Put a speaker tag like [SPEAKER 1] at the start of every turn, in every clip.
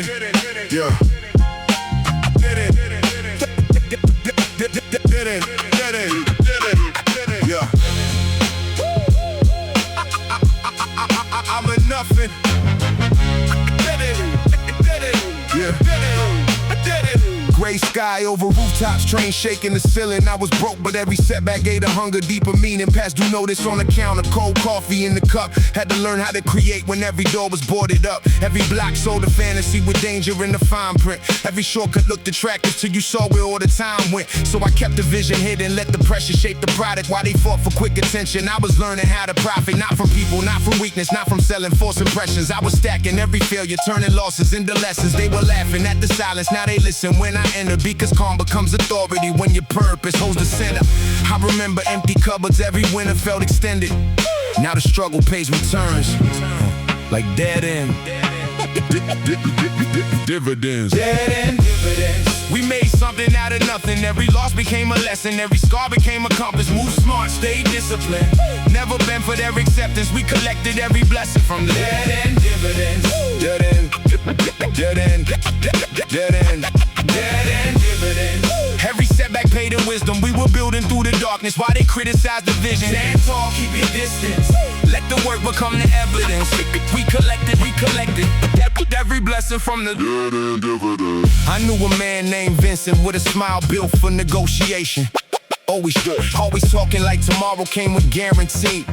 [SPEAKER 1] it, yeah. Did it, yeah. I'm a nothing. Did it, yeah. Did it. Gray sky over rooftops, train shaking the ceiling. I was broke, but every setback gave a hunger, deeper meaning. Past due notice on the counter, cold coffee in the cup. Had to learn how to create when every door was boarded up. Every block sold a fantasy with danger in the fine print. Every shortcut looked attractive till you saw where all the time went. So I kept the vision hidden, let the pressure shape the product. While they fought for quick attention, I was learning how to profit. Not from people, not from weakness, not from selling false impressions. I was stacking every failure, turning losses into lessons. They were laughing at the silence, now they listen when I enter, because calm becomes authority when your purpose holds the center. I remember empty cupboards, every winter felt extended. Now the struggle pays returns, like dead end dividends. Dead end dividends. We made something out of nothing. Every loss became a lesson, every scar became a compass. Move smart, stay disciplined. Never been for their acceptance. We collected every blessing from the dead end dividends. Dead end, dead end, dead end, dead end dividends. Every setback paid in wisdom. We were building through the darkness while they criticized the vision. Stand tall, keep your distance. Let the work become the evidence. We collected every blessing from the dead end dividends. I knew a man named Vincent with a smile built for negotiation. Always talking like tomorrow came with guaranteed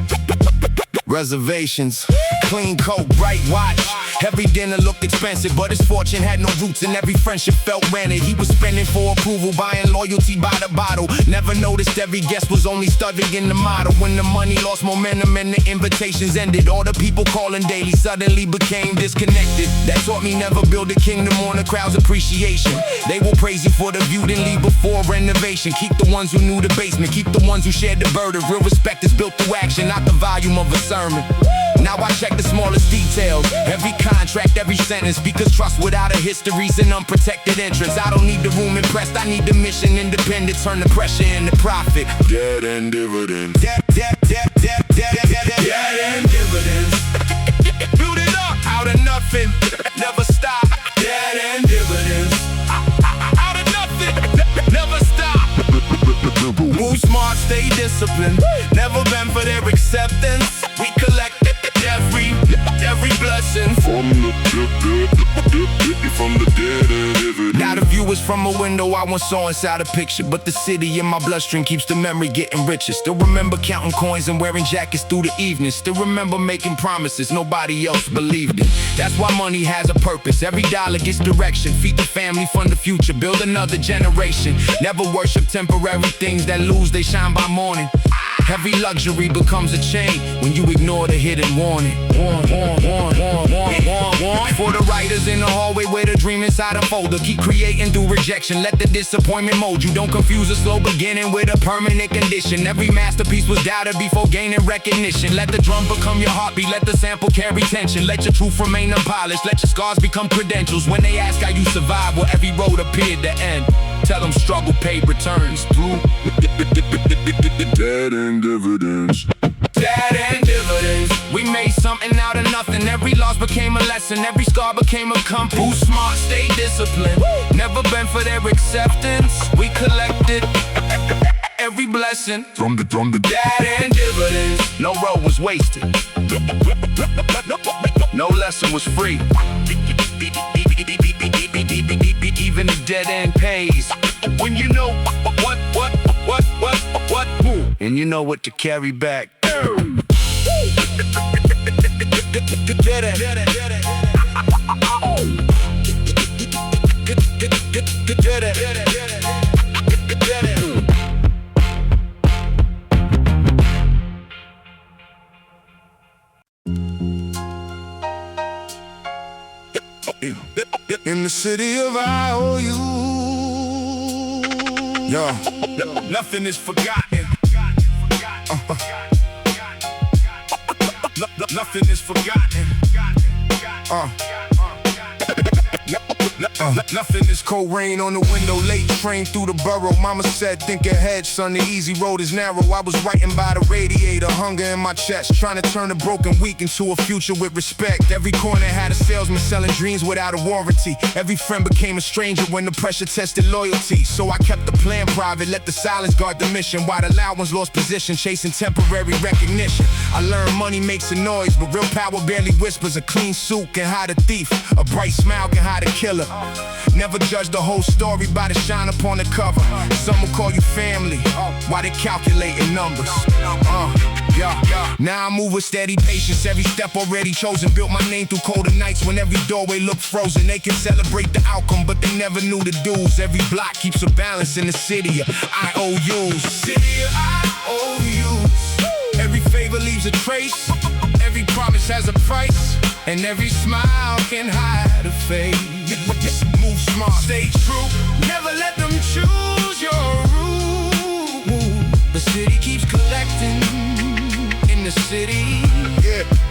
[SPEAKER 1] reservations. Clean coat, bright watch. Every dinner looked expensive, but his fortune had no roots and every friendship felt rented. He was spending for approval, buying loyalty by the bottle. Never noticed every guest was only studying the model. When the money lost momentum and the invitations ended, all the people calling daily suddenly became disconnected. That taught me never build a kingdom on the crowd's appreciation. They will praise you for the view, then leave before renovation. Keep the ones who knew the basement, keep the ones who shared the burden. Real respect is built through action, not the volume of a sermon. Now I check the smallest details, every contract, every sentence, because trust without a history's an unprotected entrance. I don't need the room impressed, I need the mission independent. Turn the pressure into profit. Dead end dividends. Dead end dividends. Build it up out of nothing, never stop. Dead end dividends. Out of nothing, never stop. Move smart, stay disciplined. Never been for their acceptance. We collect every blessing from the dead end dividend. Now the view is from a window I once saw inside a picture, but the city in my bloodstream keeps the memory getting richer. Still remember counting coins and wearing jackets through the evening. Still remember making promises nobody else believed in. That's why money has a purpose. Every dollar gets direction. Feed the family, fund the future, build another generation. Never worship temporary things that lose, they shine by morning. Every luxury becomes a chain when you ignore the hidden warning. For the writers in the hallway where the dream inside a folder, keep creating through rejection. Let the disappointment mold you. Don't confuse a slow beginning with a permanent condition. Every masterpiece was doubted before gaining recognition. Let the drum become your heartbeat. Let the sample carry tension. Let your truth remain unpolished. Let your scars become credentials. When they ask how you survive, well, every road appeared to end. Tell them struggle paid returns through dead end dividends. Dead end dividends. We made something out of nothing. Every loss became a lesson. Every scar became a compass. Who's smart, stay disciplined. Never been for their acceptance. We collected every blessing from the dead end dividends. No road was wasted. No lesson was free. Even the dead end pays. When you know what, and you know what to carry back. In the city of IOU, yo, nothing is forgotten. Nothing is forgotten. Nothing is cold rain on the window, late train through the borough. Mama said, think ahead, son, the easy road is narrow. I was writing by the radiator, hunger in my chest, trying to turn a broken week into a future with respect. Every corner had a salesman selling dreams without a warranty. Every friend became a stranger when the pressure tested loyalty. So I kept the plan private, let the silence guard the mission, while the loud ones lost position, chasing temporary recognition. I learned money makes a noise, but real power barely whispers. A clean suit can hide a thief, a bright smile can hide a killer. Never judge the whole story by the shine upon the cover. Some will call you family while they calculating numbers. Now I move with steady patience, every step already chosen. Built my name through colder nights when every doorway looked frozen. They can celebrate the outcome, but they never knew the dues. Every block keeps a balance in the city of IOUs. City of IOUs. Every favor leaves a trace, every promise has a price, and every smile can hide a face. Move smart, stay true, never let them choose your route. The city keeps collecting in the city,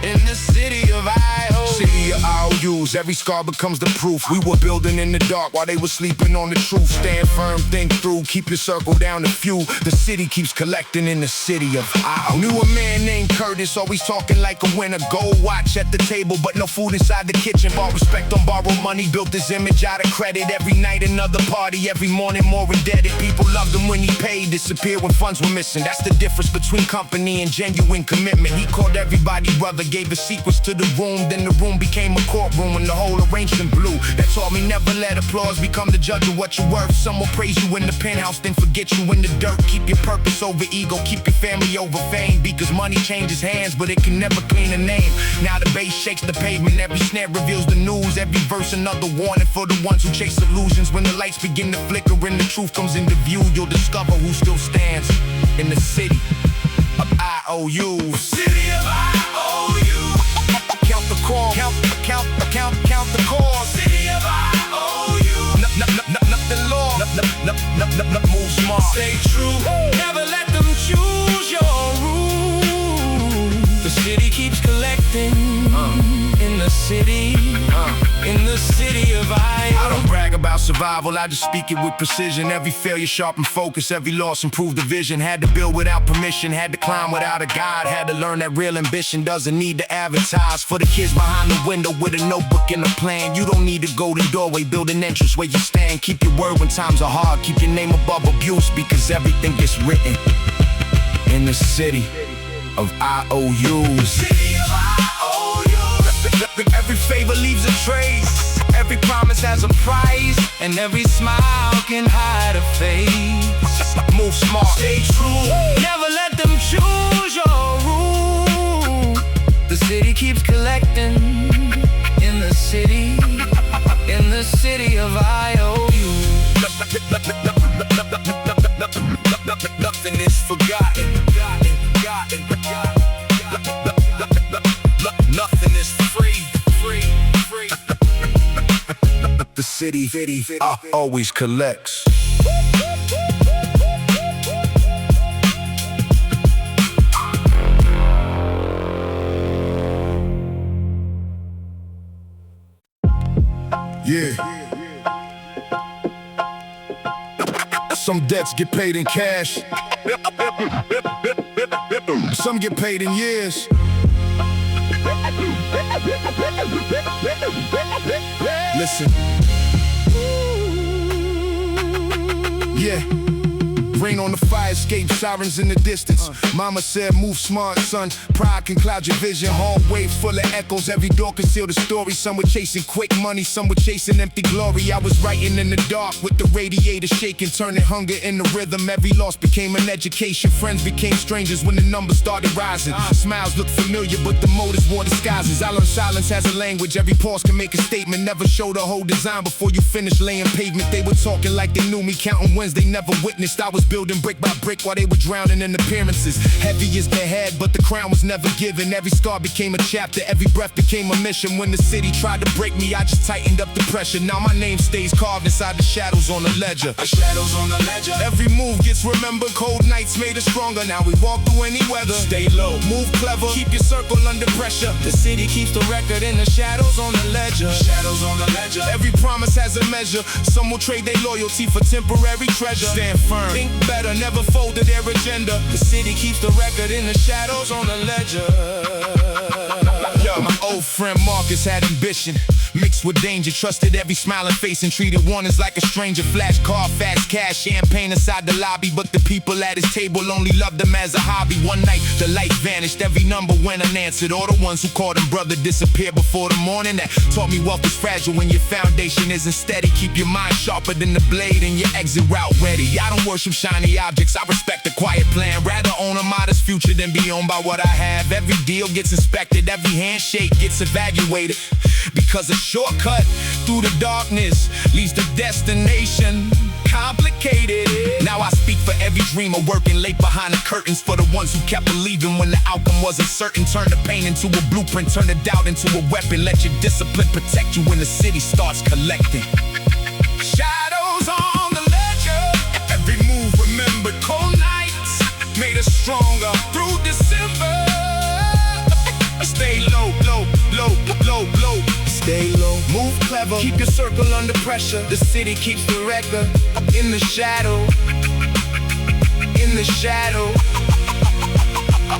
[SPEAKER 1] in the city of IOUs. City of IOUs, every scar becomes the proof. We were building in the dark while they were sleeping on the truth. Stand firm, think through, keep your circle down to few. The city keeps collecting in the city of IOUs. Knew a man named Curtis, always talking like a winner. Gold watch at the table, but no food inside the kitchen. Bought respect on borrowed money, built his image out of credit. Every night another party, every morning more indebted. People loved him when he paid, disappeared when funds were missing. That's the difference between company and genuine commitment. He called everybody brother, gave his secrets to the room. Then the room became a courtroom and the whole arrangement blew. That taught me never let applause become the judge of what you're worth. Some will praise you in the penthouse, then forget you in the dirt. Keep your purpose over ego, keep your family over fame. Because money changes hands, but it can never clean a name. Now the bass shakes the pavement, every snare reveals the news. Every verse another warning for the ones who chase illusions. When the lights begin to flicker and the truth comes into view, you'll discover who still stands in the city of IOUs. City of IOUs. Count the call, count the call. City of IOUs. Nothing lost. Move smart. Stay true. Never let them choose your route. The city keeps collecting in the city, in the city of IOUs. I don't brag about survival, I just speak it with precision. Every failure sharpened focus, every loss improved the vision. Had to build without permission, had to climb without a guide. Had to learn that real ambition doesn't need to advertise. For the kids behind the window with a notebook and a plan, you don't need to go to the doorway, build an entrance where you stand. Keep your word when times are hard, keep your name above abuse, because everything gets written in the city of IOUs. City of IOUs. Every favor leaves a trace, every promise has a price, and every smile can hide a face. Move smart, stay true, never let them choose your route. The city keeps collecting in the city, in the city of IOUs. Nothing is forgotten. Nothing is free. The city always collects. Yeah. Some debts get paid in cash. Some get paid in years. Listen. Yeah. Rain on the fire escape, sirens in the distance. Mama said, move smart, son. Pride can cloud your vision. Hallway full of echoes, every door concealed a story. Some were chasing quick money, some were chasing empty glory. I was writing in the dark with the radiator shaking, turning hunger into rhythm. Every loss became an education. Friends became strangers when the numbers started rising. Smiles look familiar, but the motives wore disguises. I learned silence has a language, every pause can make a statement. Never show the whole design before you finish laying pavement. They were talking like they knew me, counting wins they never witnessed. I was building building brick by brick while they were drowning in appearances. Heavy is their head, but the crown was never given. Every scar became a chapter, every breath became a mission. When the city tried to break me, I just tightened up the pressure. Now my name stays carved inside the shadows on the ledger.
[SPEAKER 2] The shadows on the ledger.
[SPEAKER 1] Every move gets remembered, cold nights made us stronger. Now we walk through any weather.
[SPEAKER 2] Stay low,
[SPEAKER 1] move clever, keep your circle under pressure.
[SPEAKER 2] The city keeps the record in the shadows on the ledger. Shadows on the ledger.
[SPEAKER 1] Every promise has a measure. Some will trade their loyalty for temporary treasure.
[SPEAKER 2] Stand firm,
[SPEAKER 1] think better, never fold to their agenda.
[SPEAKER 2] The city keeps the record in the shadows on the ledger.
[SPEAKER 1] My old friend Marcus had ambition mixed with danger, trusted every smiling face and treated warnings like a stranger. Flash car, fast cash, champagne inside the lobby, but the people at his table only loved him as a hobby. One night the light vanished, every number went unanswered. All the ones who called him brother disappeared before the morning. That taught me wealth is fragile when your foundation isn't steady. Keep your mind sharper than the blade and your exit route ready. I don't worship shiny objects, I respect the quiet plan. Rather own a modest future than be owned by what I have. Every deal gets inspected, every handshake gets evaluated, because a shortcut through the darkness leads to destination complicated. Now I speak for every dreamer working late behind the curtains, for the ones who kept believing when the outcome wasn't certain. Turn the pain into a blueprint, turn the doubt into a weapon. Let your discipline protect you when the city starts collecting. Shadows on the ledger. Every move remembered, cold nights made us stronger through December. Stay low, low, low, low, low. Stay low, move clever, keep your circle under pressure. The city keeps the record in the shadow. In the shadow.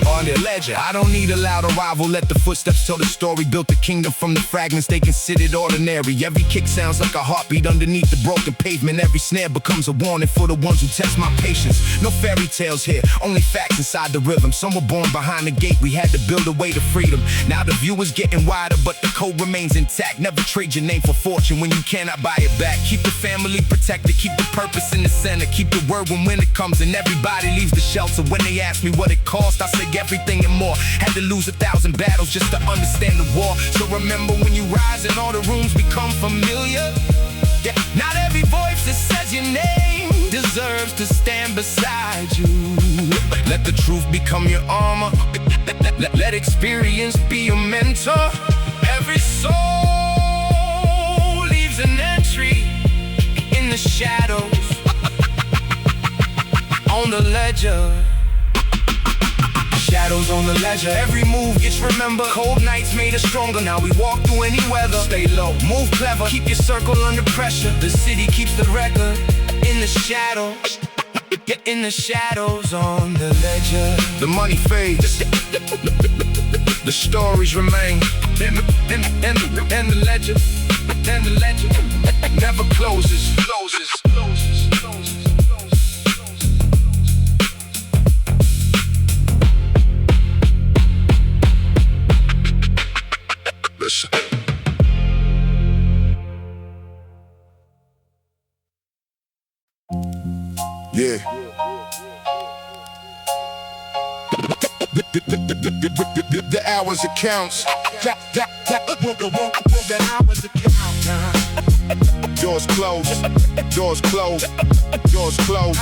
[SPEAKER 1] On their ledger. I don't need a loud arrival, let the footsteps tell the story. Built a kingdom from the fragments they considered ordinary. Every kick sounds like a heartbeat underneath the broken pavement. Every snare becomes a warning for the ones who test my patience. No fairy tales here, only facts inside the rhythm. Some were born behind the gate, we had to build a way to freedom. Now the view is getting wider, but the code remains intact. Never trade your name for fortune when you cannot buy it back. Keep the family protected, keep the purpose in the center. Keep the word when winter comes and everybody leaves the shelter. When they ask me what it cost, I say everything and more. Had to lose 1,000 battles just to understand the war. So remember when you rise and all the rooms become familiar. Yeah, not every voice that says your name deserves to stand beside you. Let the truth become your armor. Let experience be your mentor. Every soul leaves an entry in the shadows on the ledger. Shadows on the ledger. Every move gets remembered. Cold nights made us stronger. Now we walk through any weather. Stay low, move clever, keep your circle under pressure. The city keeps the record in the shadows. Get in the shadows on the ledger. The money fades, the stories remain. And the ledger, and the ledger never closes. Yeah. The hours it counts. The hours it counts. Doors closed. Doors closed. Doors closed.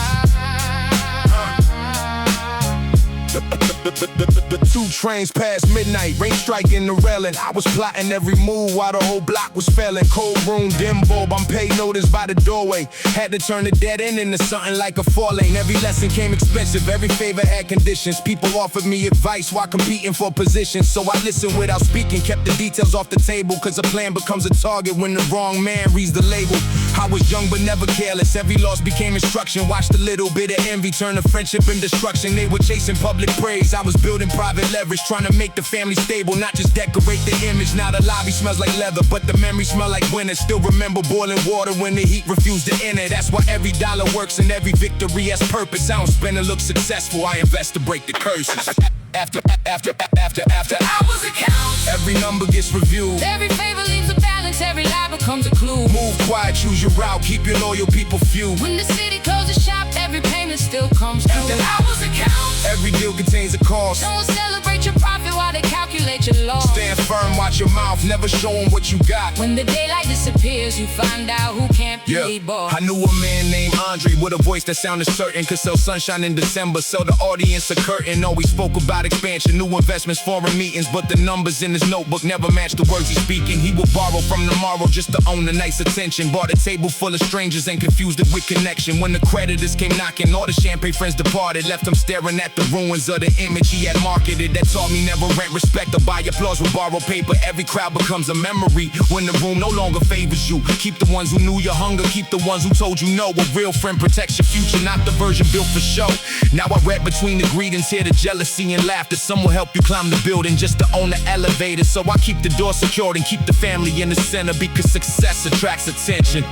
[SPEAKER 1] The 2 trains past midnight, rain striking the railing. I was plotting every move while the whole block was failing. Cold room, dim bulb, I'm paid notice by the doorway. Had to turn the dead end into something like a 4-lane. Every lesson came expensive, every favor had conditions. People offered me advice while competing for positions. So I listened without speaking, kept the details off the table. Cause a plan becomes a target when the wrong man reads the label. I was young but never careless, every loss became instruction. Watched a little bit of envy turn to friendship and destruction. They were chasing public praise, I was building private leverage, trying to make the family stable, not just decorate the image. Now the lobby smells like leather, but the memories smell like winter. Still remember boiling water when the heat refused to enter. That's why every dollar works and every victory has purpose. I don't spend to look successful, I invest to break the curses. After hours it counts. Every number gets reviewed.
[SPEAKER 3] Every favor leaves a balance, every lie becomes a clue.
[SPEAKER 1] Move quiet, choose your route, keep your loyal people few.
[SPEAKER 3] When the city closes shop, every payment still comes through.
[SPEAKER 1] After hours it counts. Every deal contains a cost.
[SPEAKER 3] Don't celebrate your profit while they calculate your loss.
[SPEAKER 2] Stand firm, watch your mouth, never show them what you got.
[SPEAKER 3] When the daylight disappears, you find out who can't be bought.
[SPEAKER 2] I knew a man named Andre with a voice that sounded certain. Could sell sunshine in December, sell the audience a curtain. Always spoke about expansion, new investments, foreign meetings. But the numbers in his notebook never matched the words he's speaking. He would borrow from tomorrow just to own a nice attention. Bought a table full of strangers and confused it with connection. When the creditors came knocking, all the champagne friends departed. Left him staring at the ruins of the image he had marketed. That taught me never rent respect or buy applause with borrowed paper. Every crowd becomes a memory when the room no longer favors you. Keep the ones who knew your hunger, keep the ones who told you no. A real friend protects your future, not the version built for show. Now I read between the greetings, hear the jealousy and laughter. Some will help you climb the building just to own the elevator. So I keep the door secured and keep the family in the center, because success attracts attention,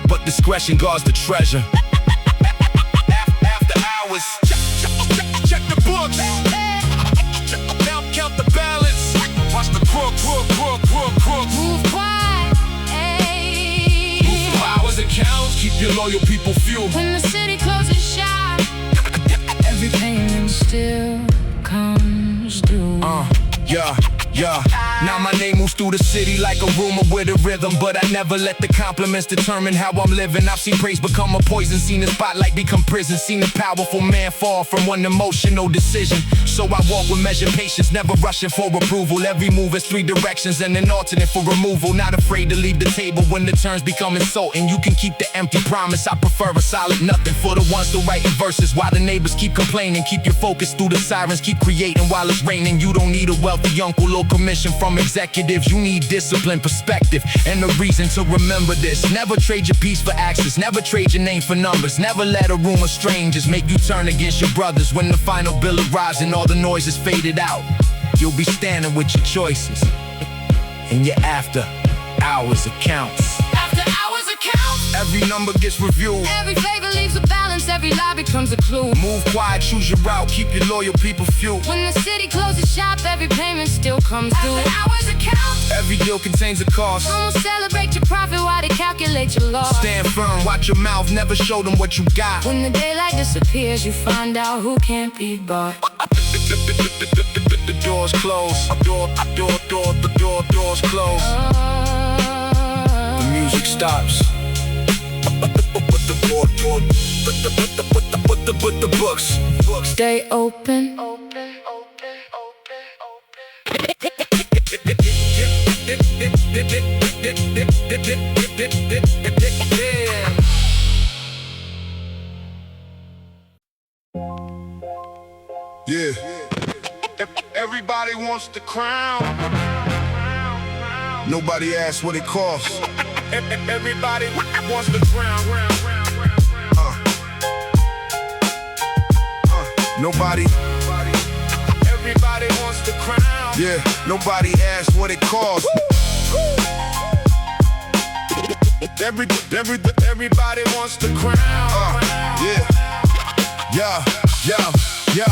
[SPEAKER 2] but discretion guards the treasure. After hours, check the books. Now count the balance. Watch the crooks.
[SPEAKER 3] Move quiet, ayy.
[SPEAKER 2] Move for hours accounts, keep your loyal people fueled.
[SPEAKER 3] When the city closes shop, every payment still comes through.
[SPEAKER 2] Yeah. Now my name moves through the city like a rumor with a rhythm, but I never let the compliments determine how I'm living. I've seen praise become a poison, seen the spotlight become prison, seen a powerful man fall from one emotional decision. So I walk with measured patience, never rushing for approval. Every move is 3 directions and an alternate for removal. Not afraid to leave the table when the terms become insulting. You can keep the empty promise, I prefer a solid nothing. For the ones still writing verses while the neighbors keep complaining. Keep your focus through the sirens, keep creating while it's raining. You don't need a wealthy uncle or commission from executives. You need discipline, perspective, and a reason to remember this. Never trade your peace for access, never trade your name for numbers. Never let a room of strangers make you turn against your brothers. When the final bill arrives and all the noise is faded out, you'll be standing with your choices and your after hours accounts.
[SPEAKER 3] After hours accounts,
[SPEAKER 2] Every number gets reviewed.
[SPEAKER 3] every favor leaves a balance, every lie becomes a clue.
[SPEAKER 2] Move quiet, choose your route, keep your loyal people fueled.
[SPEAKER 3] When the city closes shop, every payment still comes through. After hours accounts,
[SPEAKER 2] Every deal contains a cost.
[SPEAKER 3] don't celebrate your profit while they calculate your loss.
[SPEAKER 2] Stand firm, watch your mouth, never show them what you got.
[SPEAKER 3] When the daylight disappears, you find out who can't be bought.
[SPEAKER 2] The doors close. The doors close. The music stops. But the books.
[SPEAKER 3] Stay open.
[SPEAKER 1] Yeah. Everybody wants the crown. Nobody asks what it costs.
[SPEAKER 2] Everybody wants the crown.
[SPEAKER 1] Nobody.
[SPEAKER 2] Everybody wants the crown.
[SPEAKER 1] Yeah. Nobody asks what it costs.
[SPEAKER 2] Everybody wants the crown. Yeah.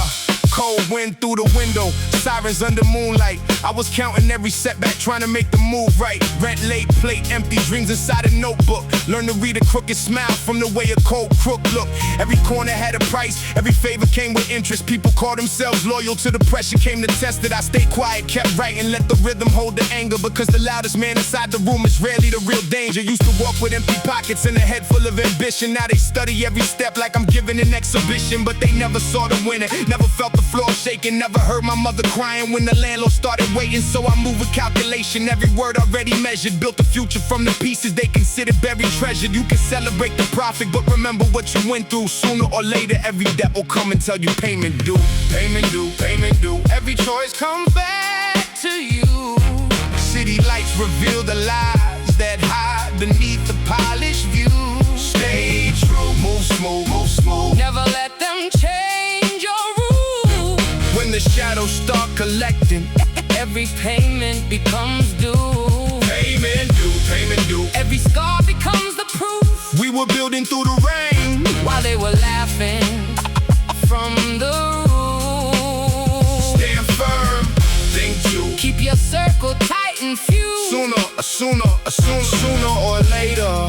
[SPEAKER 2] Cold wind through the window, sirens under moonlight. I was counting every setback, trying to make the move right. Rent late, plate empty, dreams inside a notebook. Learn to read a crooked smile from the way a cold crook looked. Every corner had a price, every favor came with interest. People called themselves loyal till the pressure came to test it. I stayed quiet, kept writing, let the rhythm hold the anger. Because the loudest man inside the room is rarely the real danger. Used to walk with empty pockets and a head full of ambition. Now they study every step like I'm giving an exhibition. But they never saw the winner, never felt the floor shaking. Never heard my mother crying when the landlord started waiting. So I move with calculation, every word already measured. Built a future from the pieces they considered buried treasured. You can celebrate the profit, but remember what you went through. Sooner or later, every debt will come and tell you payment due. Payment due, payment due. Every choice comes back to you. City lights reveal the lies that hide beneath the polished view. Stay true, move smooth, move smooth.
[SPEAKER 3] Never let them change your rules.
[SPEAKER 2] When the shadows start collecting,
[SPEAKER 3] Every payment becomes due.
[SPEAKER 2] payment due, payment due.
[SPEAKER 3] Every scar becomes the proof.
[SPEAKER 2] We were building through the rain
[SPEAKER 3] While they were laughing from the roof.
[SPEAKER 2] Stand firm, think true.
[SPEAKER 3] Keep your circle tight and fused.
[SPEAKER 2] Sooner Sooner or later,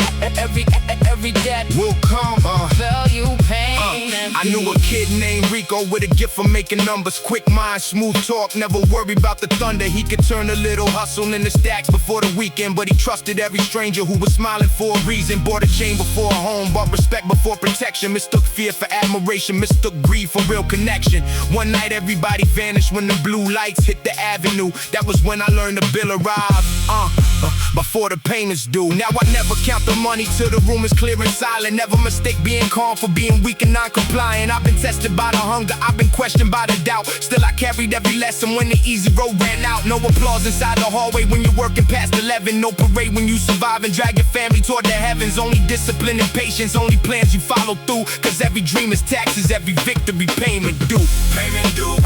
[SPEAKER 3] Every debt
[SPEAKER 2] will come.
[SPEAKER 3] value pain.
[SPEAKER 2] I knew a kid named Rico with a gift for making numbers. Quick mind, smooth talk, never worry about the thunder. He could turn a little hustle into stacks before the weekend, but he trusted every stranger who was smiling for a reason. Bought a chain before a home, bought respect before protection. Mistook fear for admiration, mistook greed for real connection. One night everybody vanished when the blue lights hit the avenue. That was when I learned the bill arrived. Before the payments due. Now I never count the money till the room is clear and silent. Never mistake being calm for being weak and non-compliant. I've been tested by the hunger, I've been questioned by the doubt. Still I carried every lesson when the easy road ran out. No applause inside the hallway when you're working past 11. No parade when you survive and drag your family toward the heavens. Only discipline and patience, only plans you follow through. Cause every dream is taxes, every victory payment due. Payment due.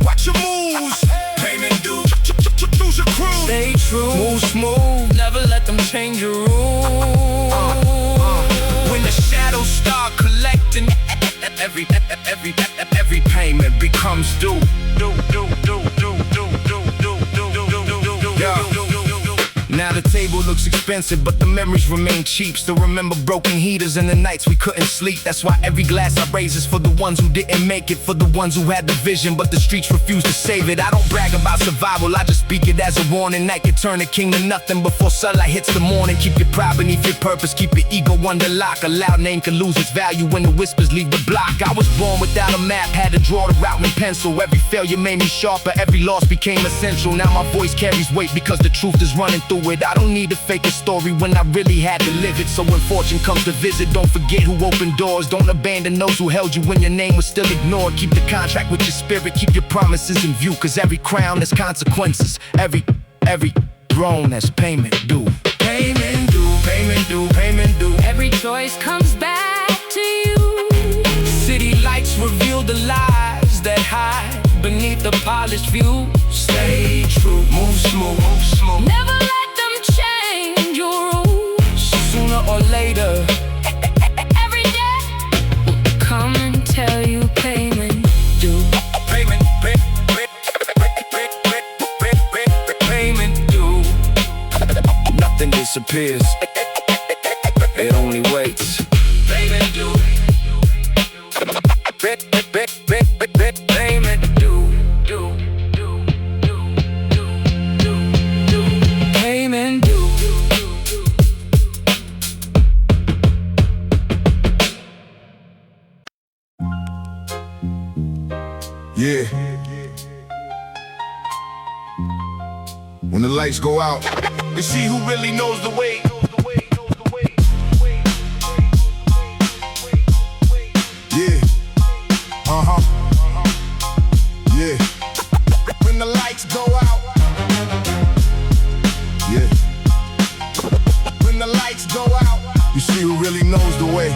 [SPEAKER 2] Watch your moves. Payment due. Choose your crew.
[SPEAKER 3] Stay true,
[SPEAKER 2] Move smooth.
[SPEAKER 3] never let them change your rules.
[SPEAKER 2] When the shadows start collecting, every payment becomes due. Now the table looks expensive, but the memories remain cheap. Still remember broken heaters and the nights we couldn't sleep. That's why every glass I raise is for the ones who didn't make it, for the ones who had the vision, but the streets refused to save it. I don't brag about survival, I just speak it as a warning. Night can turn a king to nothing before sunlight hits the morning. Keep your pride beneath your purpose, keep your ego under lock. A loud name can lose its value when the whispers leave the block. I was born without a map, had to draw the route in pencil. Every failure made me sharper, every loss became essential. Now my voice carries weight because the truth is running through it. I don't need to fake a story when I really had to live it. So when fortune comes to visit, don't forget who opened doors. Don't abandon those who held you when your name was still ignored. Keep the contract with your spirit, keep your promises in view. Cause every crown has consequences, every throne has payment due. Payment due, payment due, payment due.
[SPEAKER 3] Every choice comes back to you.
[SPEAKER 2] City lights reveal the lies that hide beneath the polished view. Stay true, move smooth, move smooth.
[SPEAKER 3] Never let them change your rules.
[SPEAKER 2] Sooner or later,
[SPEAKER 3] Every day will come and tell you payment due.
[SPEAKER 2] payment due. Nothing disappears, it only waits. Payment due. Payment due. Payment due.
[SPEAKER 1] Yeah. When the lights go out,
[SPEAKER 2] You see who really knows the way.
[SPEAKER 1] yeah. Yeah.
[SPEAKER 2] When the lights go out.
[SPEAKER 1] Yeah.
[SPEAKER 2] When the lights go out.
[SPEAKER 1] You see who really knows the way.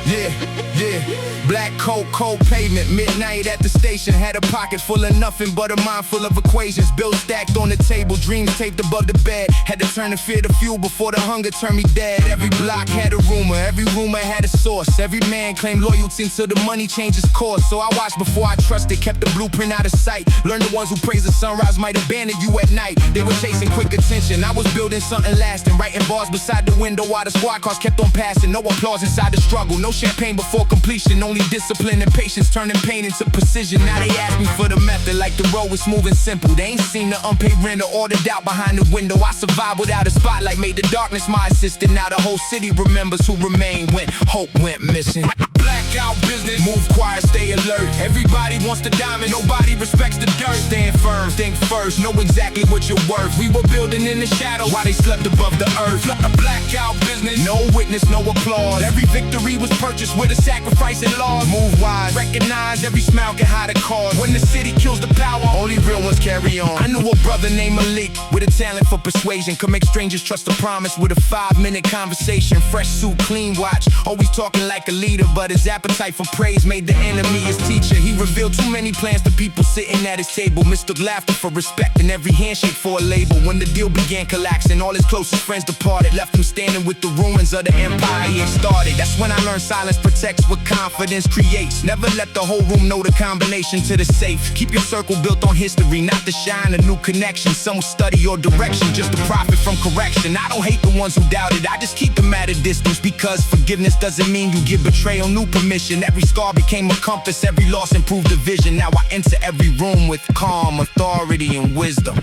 [SPEAKER 2] Yeah. Black coat, cold pavement, midnight at the station. Had a pocket full of nothing but a mind full of equations. Bills stacked on the table, dreams taped above the bed. Had to turn the fear to fuel before the hunger turned me dead. Every block had a rumor, every rumor had a source. Every man claimed loyalty until the money changed its course. So I watched before I trusted, kept the blueprint out of sight. Learned the ones who praise the sunrise might abandon you at night. They were chasing quick attention, I was building something lasting. Writing bars beside the window while the squad cars kept on passing. No applause inside the struggle, no champagne before completion. Only discipline and patience, turning pain into precision. Now they ask me for the method, like the road was smooth and simple. They ain't seen the unpaid rent or the doubt behind the window. I survived without a spotlight, made the darkness my assistant. Now the whole city remembers who remained when hope went missing. Blackout business, move quiet, stay alert. Everybody wants the diamond, nobody respects the dirt. Stand firm, think first, know exactly what you're worth. We were building in the shadow while they slept above the earth. A blackout business, no witness, no applause. Every victory was purchased with a sacrifice and loss. Move wise, recognize every smile can hide a cause. When the city kills the power, only real ones carry on. I knew a brother named Malik with a talent for persuasion. Could make strangers trust a promise with a 5-minute conversation. Fresh suit, clean watch, always talking like a leader, but his appetite for praise made the enemy his teacher. He revealed too many plans to people sitting at his table. Mistook laughter for respect and every handshake for a label. When the deal began collapsing, all his closest friends departed, left him standing with the ruins of the empire he had started. That's when I learned silence protects what confidence creates. Never let the whole room know the combination to the safe. Keep your circle built on history, not to shine a new connection. Some will study your direction just to profit from correction. I don't hate the ones who doubted, I just keep them at a distance, because forgiveness doesn't mean you give betrayal new permission. Every scar became a compass, every loss improved the vision. Now I enter every room with calm, authority, and wisdom.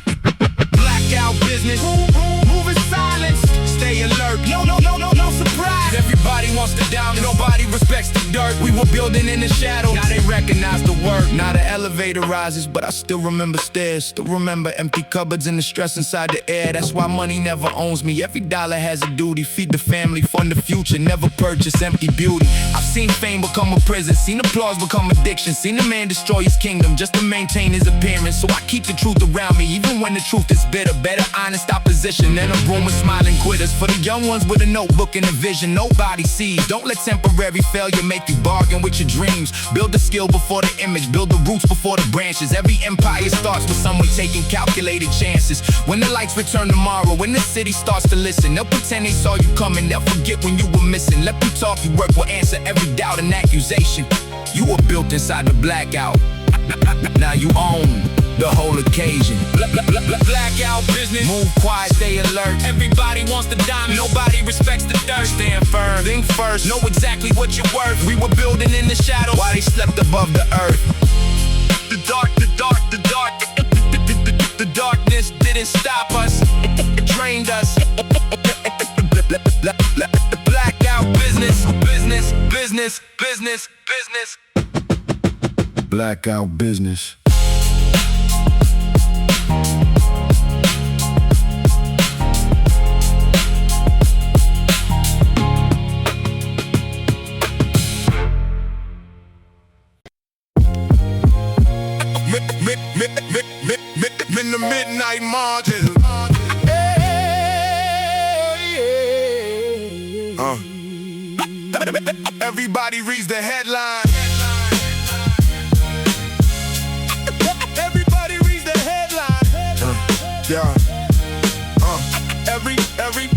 [SPEAKER 2] Blackout business, move in silence, stay alert. No surprise. Everybody wants to down, nobody respects the dirt. We were building in the shadow, now they recognize the work. Now the elevator rises, but I still remember stairs. Still remember empty cupboards and the stress inside the air. That's why money never owns me. Every dollar has a duty. Feed the family, fund the future, never purchase empty beauty. I've seen fame become a prison, seen applause become addiction, seen a man destroy his kingdom just to maintain his appearance. So I keep the truth around me, even when the truth is bitter. Better honest opposition than a room with smiling quitters. For the young ones with a notebook and a vision nobody sees. Don't let temporary failure make you bargain with your dreams. Build the skill before the image, build the roots before the branches. Every empire starts with someone taking calculated chances. When the lights return tomorrow, when the city starts to listen, they'll pretend they saw you coming, they'll forget when you were missing. Let them talk, your work will answer every doubt and accusation. You were built inside the blackout, now you own the whole occasion. Blackout business, move quiet, stay alert. Everybody wants the diamond, nobody respects the dirt. Stand firm, think first, know exactly what you're worth. We were building in the shadow while they slept above the earth. The darkness didn't stop us, it drained us. Blackout business. Blackout business. In the midnight margins. Everybody reads the headline. Everybody reads the headline. Everybody.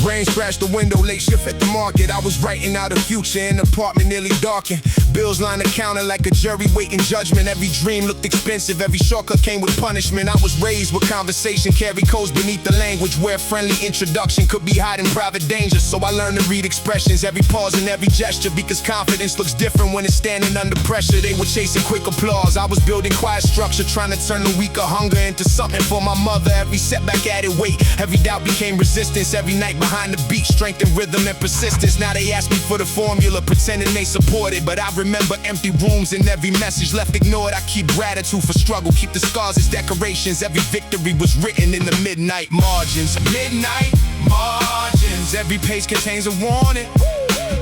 [SPEAKER 2] Rain scratched the window, late shift at the market. I was writing out a future in an apartment nearly darkened. Bills line the counter like a jury waiting judgment. Every dream looked expensive, every shortcut came with punishment. I was raised with conversation, carry codes beneath the language, where friendly introduction could be hiding private danger. So I learned to read expressions, every pause and every gesture, because confidence looks different when it's standing under pressure. They were chasing quick applause, I was building quiet structure, trying to turn the weaker hunger into something for my mother. Every setback added weight, every doubt became resistance. Every night behind the beat, strength and rhythm and persistence. Now they ask me for the formula, pretending they support it, but I remember empty rooms and every message left ignored. I keep gratitude for struggle, keep the scars as decorations. Every victory was written in the midnight margins. Midnight margins, every page contains a warning.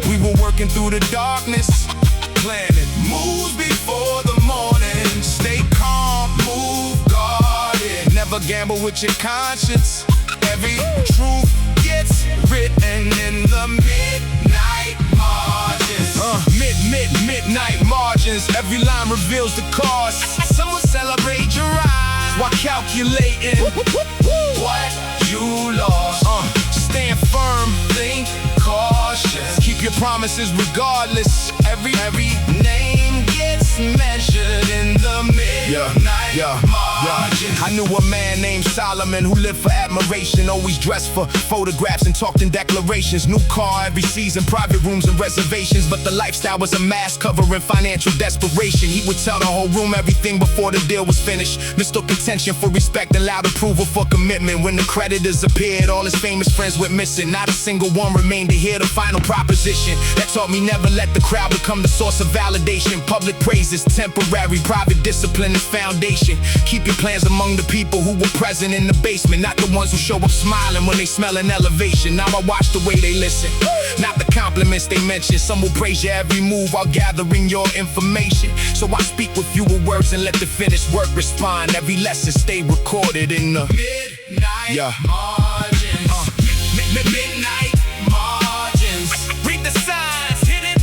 [SPEAKER 2] We were working through the darkness, planning moves before the morning. Stay calm, move guarded, never gamble with your conscience. Every truth gets written in the midnight margins. Midnight margins. Every line reveals the cost. Some will celebrate your rise while calculating what you lost. Stand firm, think cautious, keep your promises regardless. Every name gets measured in the midnight margins. I knew a man named Solomon who lived for admiration, always dressed for photographs and talked in declarations. New car every season, private rooms and reservations, but the lifestyle was a mask covering financial desperation. He would tell the whole room everything before the deal was finished. Mistook attention for respect and loud approval for commitment. When the creditors appeared, all his famous friends went missing. Not a single one remained to hear the final proposition. That taught me never let the crowd become the source of validation. Public praise is temporary, private discipline is foundation. Keep your plans among the people who were present in the basement, not the ones who show up smiling when they smell an elevation. Now I watch the way they listen, not the compliments they mention. Some will praise your every move while gathering your information. So I speak with fewer words and let the finished work respond. Every lesson stay recorded in the midnight margins. Midnight margins. Read the signs, hidden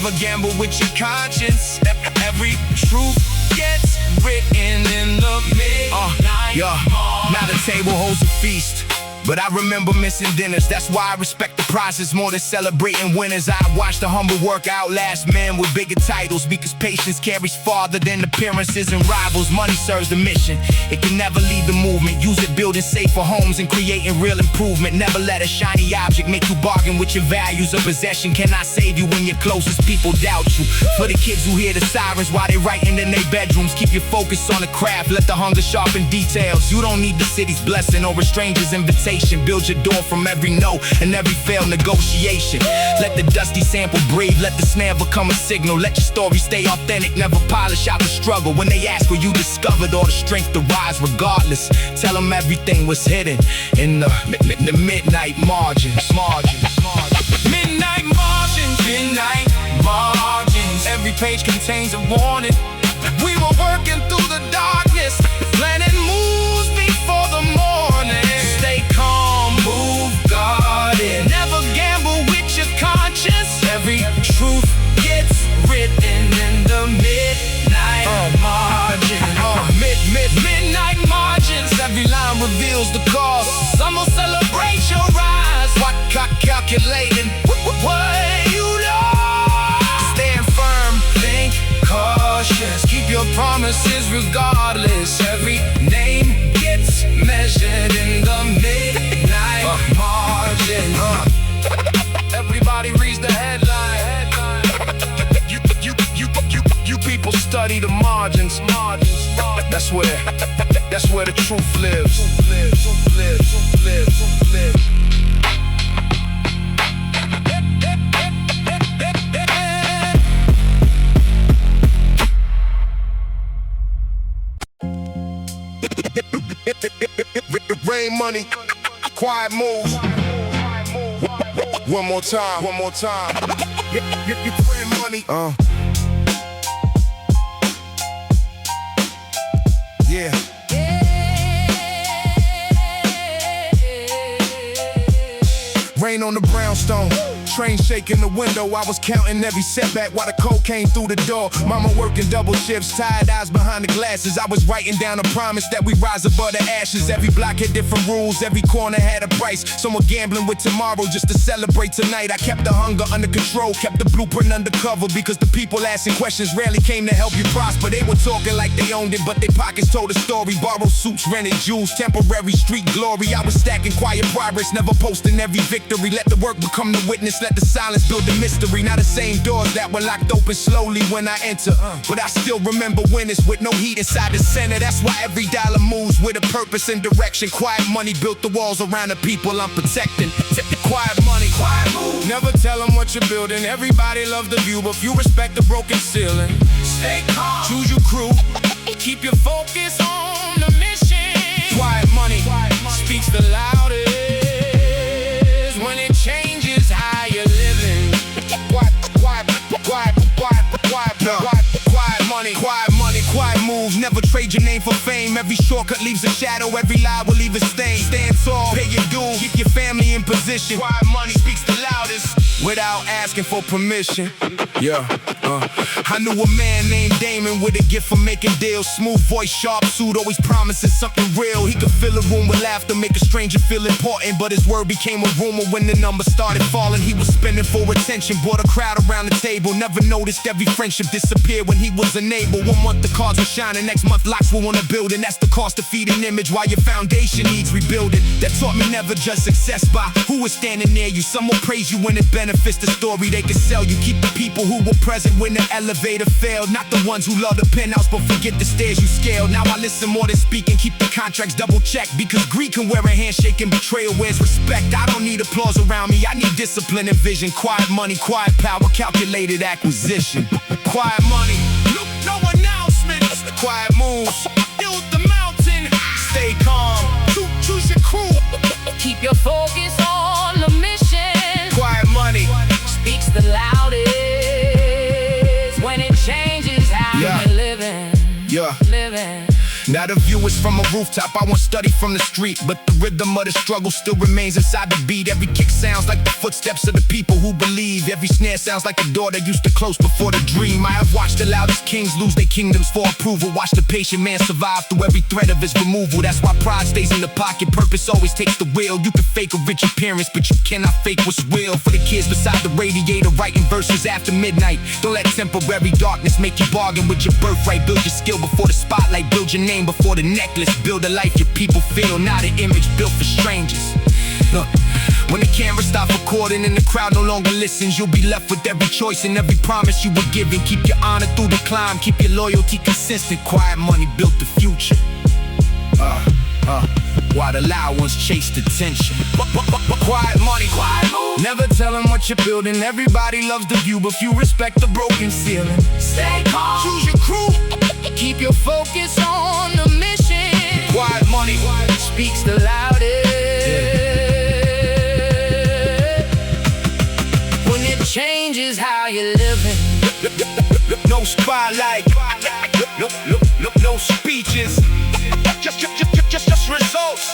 [SPEAKER 2] Never gamble with your conscience. Every truth gets written in the midnight. Now the table holds a feast, but I remember missing dinners. That's why I respect the process more than celebrating winners. I watch the humble work outlast men with bigger titles, because patience carries farther than appearances and rivals. Money serves the mission, it can never lead the movement. Use it building safer homes and creating real improvement. Never let a shiny object make you bargain with your values. A possession cannot save you when your closest people doubt you. For the kids who hear the sirens while they writing in their bedrooms, keep your focus on the craft, let the hunger sharpen details. You don't need the city's blessing or a stranger's invitation. Build your door from every no and every failed negotiation. Let the dusty sample breathe, let the snare become a signal. Let your story stay authentic, never polish out the struggle. When they ask where you discovered all the strength to rise regardless, tell them everything was hidden in the midnight margins. Midnight margins, midnight margins. Every page contains a warning. We were working through the darkness, planning moves before the morning. Stay calm, move guarded. Never gamble with your conscience. Every truth gets written in the midnight margin. Midnight margins. Every line reveals the cause. Some will celebrate your rise. What calculating what you lost. Stand firm, think cautious. Keep your promises regardless. Every name gets measured in the midnight margin. Everybody reads the headline. You people study the margins. That's where the truth lives. Rain money, quiet moves. One more time. Rain money. Yeah. Rain on the brownstone, train shaking the window. I was counting every setback while the cold came through the door. Mama working double shifts, tired eyes behind the glasses. I was writing down a promise that we rise above the ashes. Every block had different rules, every corner had a price. Some were gambling with tomorrow just to celebrate tonight. I kept the hunger under control, kept the blueprint undercover, because the people asking questions rarely came to help you prosper. They were talking like they owned it, but their pockets told a story. Borrowed suits, rented jewels, temporary street glory. I was stacking quiet progress, never posting every victory. Let the work become the witness, let the silence build the mystery. Now the same doors that were locked open slowly when I enter, but I still remember winners with no heat inside the center. That's why every dollar moves with a purpose and direction. Quiet money built the walls around the people I'm protecting. Quiet money, quiet move. Never tell them what you're building. Everybody love the view, but few respect the broken ceiling. Stay calm, choose your crew, keep your focus on the mission. Quiet money speaks the loudest when it changes how you're living. Quiet moves. Never trade your name for fame. Every shortcut leaves a shadow, every lie will leave a stain. Stand tall, pay your due, keep your family in position. Quiet money speaks the loudest without asking for permission. I knew a man named Damon with a gift for making deals. Smooth voice, sharp suit, always promising something real. He could fill a room with laughter, make a stranger feel important. But his word became a rumor when the numbers started falling. He was spending for attention, brought a crowd around the table. Never noticed every friendship disappeared when he was unable. 1 month the cards were shining, next month locks were on the building. That's the cost of feeding image while your foundation needs rebuilding. That taught me never judge success by who is standing near you. Some will praise you when it benefits the story they can sell you. Keep the people who were present when the elevator failed, not the ones who love the penthouse but forget the stairs you scaled. Now I listen more than speak and keep the contracts double checked, because greed can wear a handshake and betrayal wears respect. I don't need applause around me, I need discipline and vision. Quiet money, quiet power, calculated acquisition. Quiet money, no announcements. Quiet moves, build the mountain. Stay calm, choose your crew.
[SPEAKER 3] Keep your focus on the mission.
[SPEAKER 2] Quiet money
[SPEAKER 3] Speaks the loudest when it changes how you're living.
[SPEAKER 2] Now the view is from a rooftop, I won't study from the street, but the rhythm of the struggle still remains inside the beat. Every kick sounds like the footsteps of the people who believe. Every snare sounds like a door that used to close before the dream. I have watched the loudest kings lose their kingdoms for approval. Watch the patient man survive through every threat of his removal. That's why pride stays in the pocket, purpose always takes the wheel. You can fake a rich appearance, but you cannot fake what's real. For the kids beside the radiator, writing verses after midnight. Don't let temporary darkness make you bargain with your birthright. Build your skill before the spotlight, build your name before the necklace. Build a life your people feel, not an image built for strangers. Look, when the camera stops recording and the crowd no longer listens, you'll be left with every choice and every promise you were given. Keep your honor through the climb, keep your loyalty consistent. Quiet money built the future. While the loud ones chase attention. Quiet money, quiet move. Never tell them what you're building. Everybody loves the view, but few respect the broken ceiling. Stay calm, choose your crew, keep your focus on the mission. Quiet money speaks the loudest. When it changes how you're living. No spotlight, no speeches. Just results.